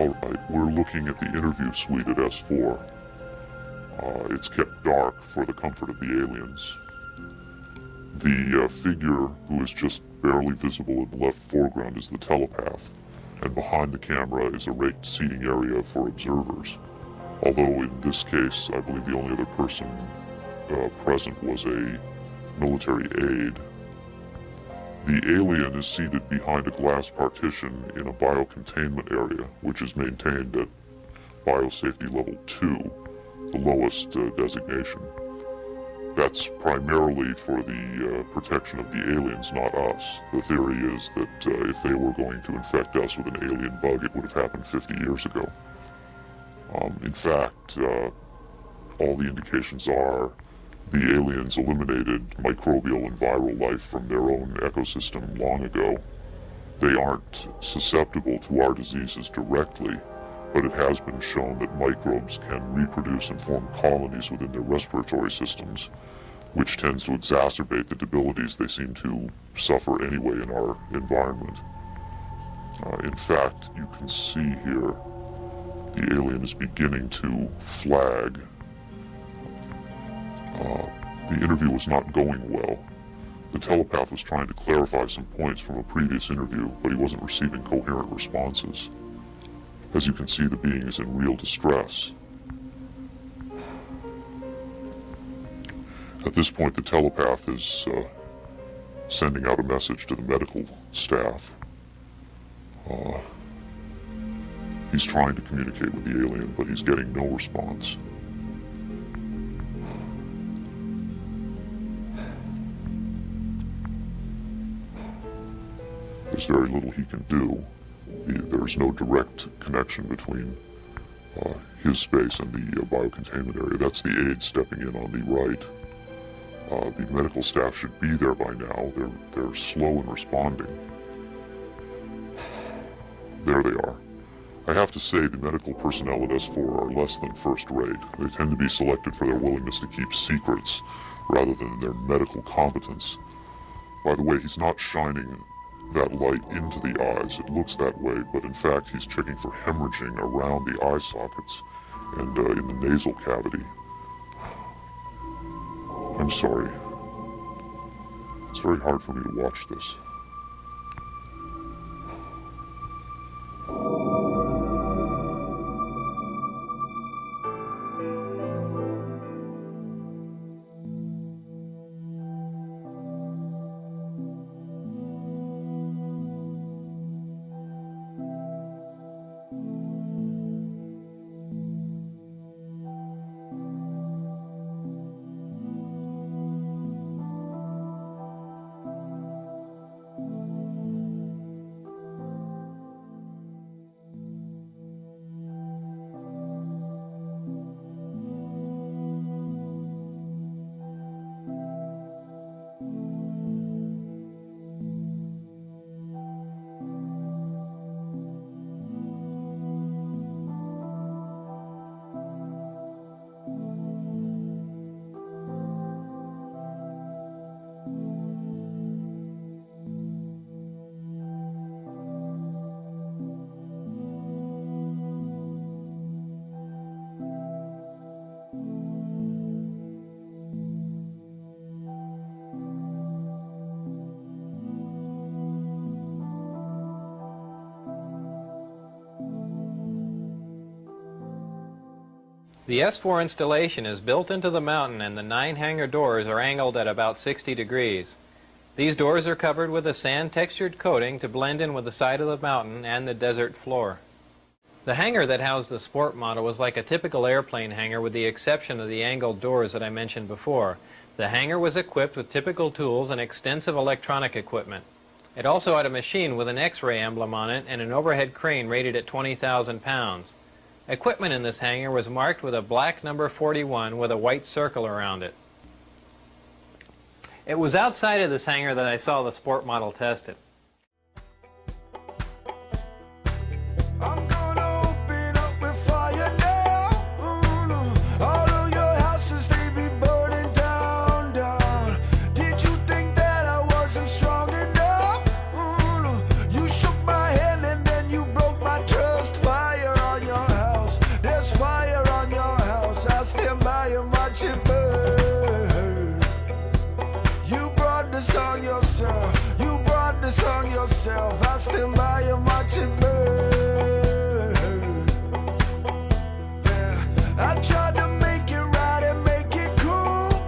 Alright, we're looking at the interview suite at S4. It's kept dark for the comfort of the aliens. The figure who is just barely visible in the left foreground is the telepath, and behind the camera is a raked seating area for observers. Although in this case, I believe the only other person present was a military aide. The alien is seated behind a glass partition in a biocontainment area, which is maintained at Biosafety Level 2, the lowest designation. That's primarily for the protection of the aliens, not us. The theory is that if they were going to infect us with an alien bug, it would have happened 50 years ago. In fact, all the indications are the aliens eliminated microbial and viral life from their own ecosystem long ago. They aren't susceptible to our diseases directly, but it has been shown that microbes can reproduce and form colonies within their respiratory systems, which tends to exacerbate the debilities they seem to suffer anyway in our environment. In fact, you can see here the alien is beginning to flag. The interview was not going well. The telepath was trying to clarify some points from a previous interview, but he wasn't receiving coherent responses. As you can see, the being is in real distress. At this point, the telepath is sending out a message to the medical staff. He's trying to communicate with the alien, but he's getting no response. There's very little he can do. There's no direct connection between his space and the biocontainment area. That's the aide stepping in on the right. The medical staff should be there by now. They're slow in responding. There they are. I have to say the medical personnel at S4 are less than first rate. They tend to be selected for their willingness to keep secrets rather than their medical competence. By the way, he's not shining that light into the eyes. It looks that way, but in fact he's checking for hemorrhaging around the eye sockets and in the nasal cavity. I'm sorry. It's very hard for me to watch this. The S4 installation is built into the mountain and the 9 hangar doors are angled at about 60 degrees. These doors are covered with a sand-textured coating to blend in with the side of the mountain and the desert floor. The hangar that housed the sport model was like a typical airplane hangar with the exception of the angled doors that I mentioned before. The hangar was equipped with typical tools and extensive electronic equipment. It also had a machine with an X-ray emblem on it and an overhead crane rated at 20,000 pounds. Equipment in this hangar was marked with a black number 41 with a white circle around it. It was outside of this hangar that I saw the sport model tested. You shook my hand and then you broke my trust fire. song yourself. You brought the song yourself. I stand by and watch it burn. Yeah. I tried to